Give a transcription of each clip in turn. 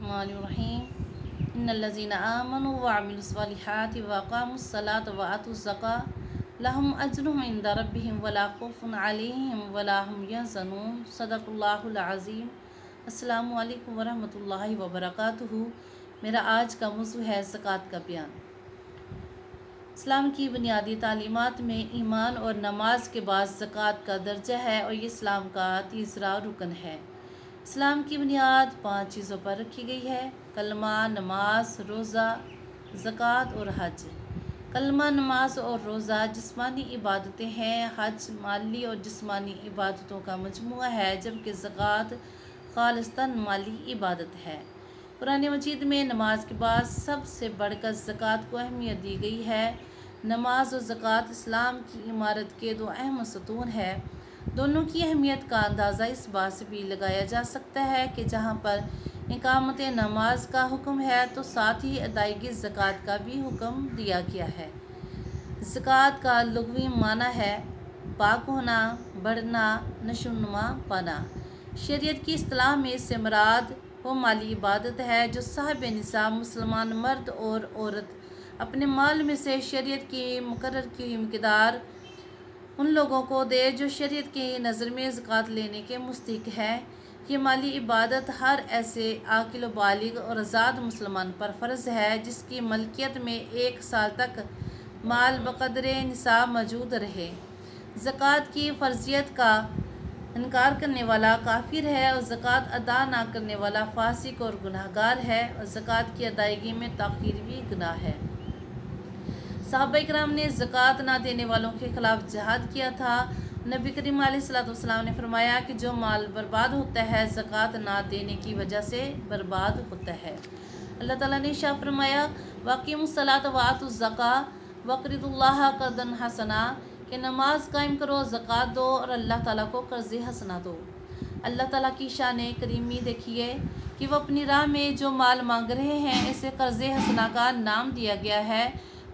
बिस्मिल्लाहिर्रहमानिर्रहीम इन्नल्लज़ीना आमनु व अमिलुस्सॉलिहाति व अक़ामुस्सलाता व आतुज़्ज़काता लहुम अज्रुहुम इंदा रब्बिहिम वला खौफुन अलैहिम वला हुम यहज़नून। सदक़ल्लाहुल अज़ीम। अस्सलामु अलैकुम व रहमतुल्लाहि व बरकातुहू। मेरा आज का मौज़ू है ज़कात का बयान। इस्लाम की बुनियादी तालीमात में ईमान और नमाज के बाद ज़कात का दर्जा है और ये इस्लाम का तीसरा रुकन है। इस्लाम की बुनियाद 5 चीज़ों पर रखी गई है: कलमा, नमाज, रोज़ा, ज़कात और हज। कलमा, नमाज और रोज़ा जिस्मानी इबादतें हैं, हज माली और जिस्मानी इबादतों का मजमुआ है, जबकि ज़कात खालिस्तन माली इबादत है। कुरान मजीद में नमाज के बाद सबसे बढ़कर ज़कात को अहमियत दी गई है। नमाज और ज़कात इस्लाम की इमारत के दो अहम सतून है। दोनों की अहमियत का अंदाज़ा इस बात से भी लगाया जा सकता है कि जहाँ पर इकामत नमाज का हुक्म है तो साथ ही अदायगी ज़कात का भी हुक्म दिया गया है। ज़कात का लुग़वी माना है पाक होना, बढ़ना, नशोनुमा पाना। शरीयत की इस्तिलाह में इससे मुराद वो माली इबादत है जो साहिब निसाब मुसलमान मर्द और औरत अपने माल में से शरीयत की मुकर्रर की मिक़दार उन लोगों को दे जो शरीयत की नज़र में ज़कात लेने के मुस्तहिक़ हैं। ये माली इबादत हर ऐसे आकिल व बालिग और आज़ाद मुसलमान पर फ़र्ज़ है जिसकी मलकियत में 1 साल तक माल बक़दरे निसाब मौजूद रहे। ज़कात की फ़र्ज़ियत का इनकार करने वाला काफिर है और ज़कात अदा ना करने वाला फासिक और गुनाहगार है, और ज़कात की अदायगी में ताख़ीर भी गुनाह है। सहाबा इकराम ने ज़कात ना देने वालों के ख़िलाफ़ जिहाद किया था। नबी करीम अलैहिस्सलाम ने फरमाया कि जो माल बर्बाद होता है ज़कात ना देने की वजह से बर्बाद होता है। अल्लाह ताला ने इरशाद फरमाया वक़ीमुस्सलात व आतुज़्ज़कात वक़रिदुल्लाह क़र्ज़न हसना, कि नमाज कायम करो, ज़कात दो और अल्लाह ताला को कर्ज़ हसना दो। अल्लाह ताला की शान करीमी देखिए कि वो अपनी राह में जो माल मांग रहे हैं इसे कर्ज़ हसना का नाम दिया गया है।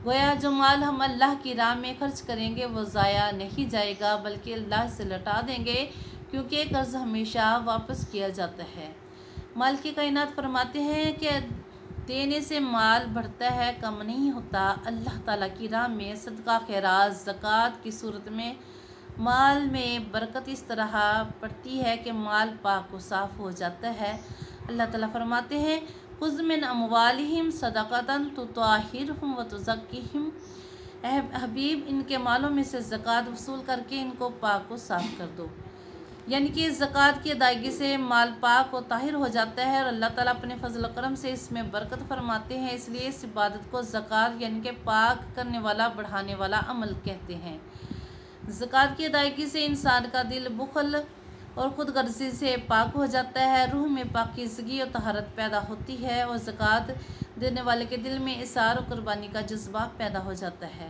गोया जो माल हम अल्लाह की राह में खर्च करेंगे वो ज़ाया नहीं जाएगा बल्कि अल्लाह से लौटा देंगे, क्योंकि कर्ज़ हमेशा वापस किया जाता है। माल की कायनात फरमाते हैं कि देने से माल बढ़ता है, कम नहीं होता। अल्लाह ताला की राह में सदका खैरात ज़कात की सूरत में माल में बरकत इस तरह पड़ती है कि माल पाक व साफ़ हो जाता है। अल्लाह ताला फरमाते हैं खुज़ मिन अमवालिहिम सदक़तन तुत्ताहिरुहुम व तुज़क्कीहिम, हबीब इनके मालों में से ज़कात वसूल करके इनको पाक व साफ़ कर दो। यानी कि ज़कात की अदायगी से माल पाक व ताहिर हो जाता है और अल्लाह ताला अपने फजल करम से इसमें बरकत फरमाते हैं। इसलिए इस इबादत को ज़कात यानी कि पाक करने वाला, बढ़ाने वाला अमल कहते हैं। ज़कात की अदायगी से इंसान का दिल बुखल और ख़ुद गर्जी से पाक हो जाता है, रूह में पाकीज़गी और तहारत पैदा होती है और ज़कात देने वाले के दिल में इसार और कुर्बानी का जज्बा पैदा हो जाता है।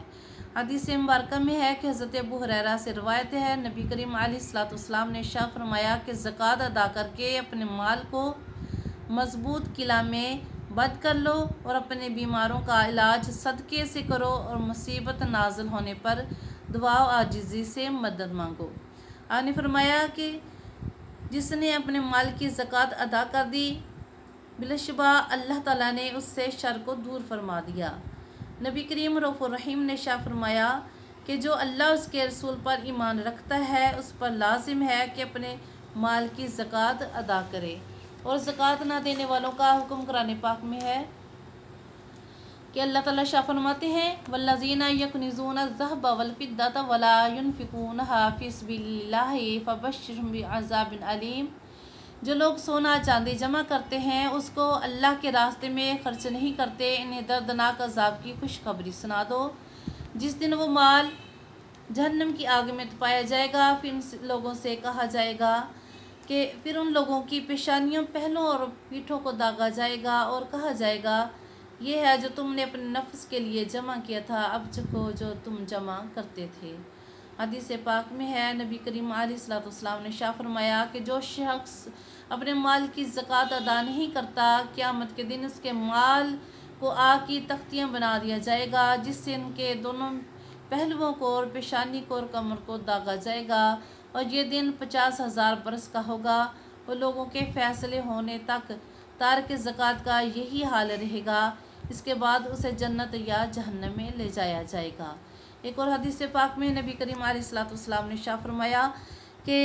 हदीस मुबारक में है कि हज़रत अबू हुरैरा से रवायत है, नबी करीम अलैहिस्सलाम ने इरशाद फरमाया कि ज़कात अदा करके अपने माल को मजबूत किला में बंद कर लो और अपने बीमारों का इलाज सदक़े से करो और मुसीबत नाज़िल होने पर दुआ और आजिज़ी से मदद मांगो। आपने फरमाया कि जिसने अपने माल की ज़कात अदा कर दी बिलशुबा अल्लाह ताला ने उससे शर को दूर फरमा दिया। नबी करीम रऊफ़ुर रहीम ने शाह फरमाया कि जो अल्लाह उसके रसूल पर ईमान रखता है उस पर लाजिम है कि अपने माल की ज़कात अदा करे। और ज़कात ना देने वालों का हुक्म कुरान पाक में है कि अल्लाह ताला शाह फरमाते हैं वल्लज़ीना यकनिज़ून अज़्ज़हब वल फ़िद्दत वला युनफ़िक़ूनहा फ़ी सबिलिल्लाहि फ़बश्शिरहुम बिअज़ाबिन अलीम। जो लोग सोना चांदी जमा करते हैं उसको अल्लाह के रास्ते में खर्च नहीं करते, इन्हें दर्दनाक अज़ाब की खुशखबरी सुना दो। जिस दिन वो माल जहन्नम की आग में तपाया जाएगा, फिर उन लोगों से कहा जाएगा कि फिर उन लोगों की पेशानियों, पहलों और पीठों को दागा जाएगा और कहा जाएगा ये है जो तुमने अपने नफ्स के लिए जमा किया था, अब चखो जो तुम जमा करते थे। हदीस पाक में है, नबी करीम अलैहिस्सलाम ने शाह फरमाया कि जो शख्स अपने माल की ज़कात अदा नहीं करता, क़यामत के दिन उसके माल को आग की तख्तियाँ बना दिया जाएगा जिससे उनके दोनों पहलुओं को और पेशानी को और कमर को दागा जाएगा, और ये दिन 50,000 बरस का होगा और लोगों के फ़ैसले होने तक تارک ज़कात का यही हाल रहेगा, इसके बाद उसे जन्नत या जहन्नम में ले जाया जाएगा। एक और हदीस पाक में नबी करीम अलैहिस्सलाम ने इरशाद फरमाया कि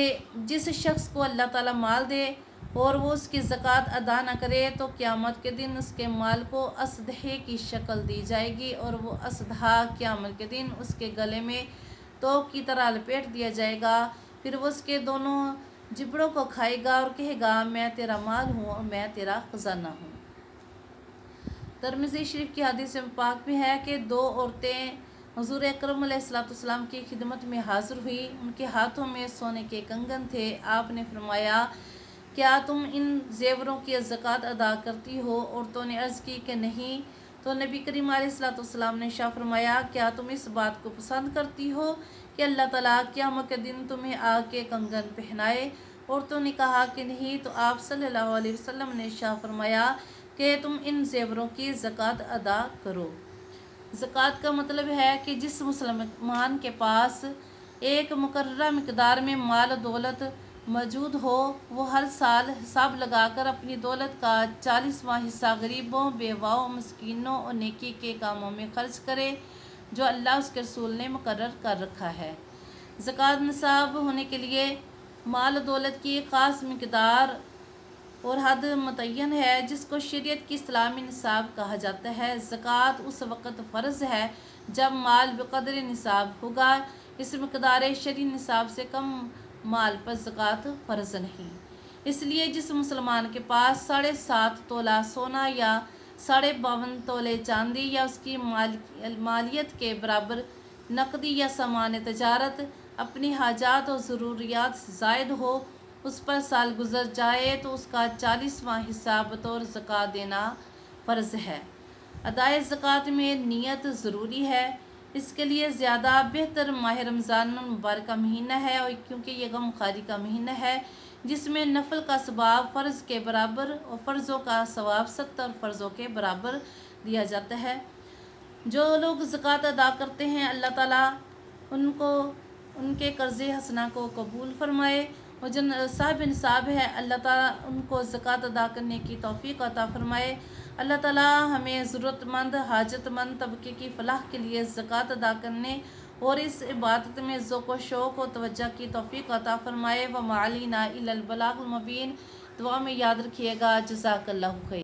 जिस शख्स को अल्लाह ताला माल दे और वो उसकी ज़कात अदा न करे तो क़यामत के दिन उसके माल को असदहे की शक्ल दी जाएगी और वो असदहा क़यामत के दिन उसके गले में तोप की तरह लपेट दिया जाएगा। फिर वो उसके दोनों जिबड़ों को खाएगा और कहेगा मैं तेरा माल हूँ और मैं तेरा ख़जाना हूँ। तिरमिज़ी शरीफ की हदीस पाक में है कि दो औरतें हुज़ूर अकरम अलैहिस्सलाम की खिदमत में हाज़िर हुई। उनके हाथों में सोने के कंगन थे। आपने फरमाया क्या तुम इन ज़ेवरों की ज़कात अदा करती हो? औरतों ने अर्ज़ की कि नहीं। तो नबी करीम अलैहिस्सलाम ने इरशाद फरमाया क्या तुम इस बात को पसंद करती हो कि अल्लाह ताला क़यामत के दिन तुम्हें आग के कंगन पहनाए? औरतों ने कहा कि नहीं। तो आप सल्लल्लाहु अलैहि वसल्लम ने इरशाद फरमाया कि तुम इन ज़ेवरों की ज़कात अदा करो। ज़कात का मतलब है कि जिस मुसलमान के पास एक मुकर्रर मिक़दार में माल दौलत मौजूद हो वो हर साल हिसाब लगाकर अपनी दौलत का 40वां हिस्सा गरीबों, बेवाओं, मस्कीनों और नेकी के कामों में खर्च करे जो अल्लाह उसके रसूल ने मुकर्रर कर रखा है। ज़कात निसाब होने के लिए माल दौलत की एक ख़ास मिक़दार और हद मुतय्यन है जिसको शरीयत की इस्तिलाह में निसाब कहा जाता है। ज़कात उस वक़्त फ़र्ज़ है जब माल बक़दर निसाब होगा। इस मिक़दार शरई निसाब से कम माल पर ज़कात फ़र्ज़ नहीं। इसलिए जिस मुसलमान के पास 7.5 तोला सोना या 52.5 तोले चांदी या उसकी मालियत के बराबर नकदी या सामान तजारत अपनी हाजात और ज़रूरियात से ज़ायद हो, उस पर साल गुज़र जाए तो उसका 40वां हिस्सा बतौर ज़कात देना फ़र्ज़ है। अदाए ज़कात में नियत ज़रूरी है। इसके लिए ज़्यादा बेहतर माह रमज़ान मुबारक का महीना है और क्योंकि ये गमखारी का महीना है जिसमें नफल का सवाब फ़र्ज़ के बराबर और फ़र्ज़ों का सवाब 70 फ़र्ज़ों के बराबर दिया जाता है। जो लोग ज़कात अदा करते हैं अल्लाह ताला उनको उनके कर्ज़े हसना को कबूल फरमाए और जिन साहिब निसाब है अल्लाह ताला उनको ज़कात अदा करने की तौफ़ीक़ अता फरमाए। अल्लाह ताला हमें ज़रूरतमंद हाजतमंद तबके की फ़लाह के लिए ज़कात अदा करने और इस इबादत में ज़ौक़ व शौक़ और तवज्जो की तौफ़ीक़ अता फ़रमाए। व मा अलैना इल्लल बलागुल मुबीन। दुआ में याद रखिएगा। जज़ाकल्लाहु खैर।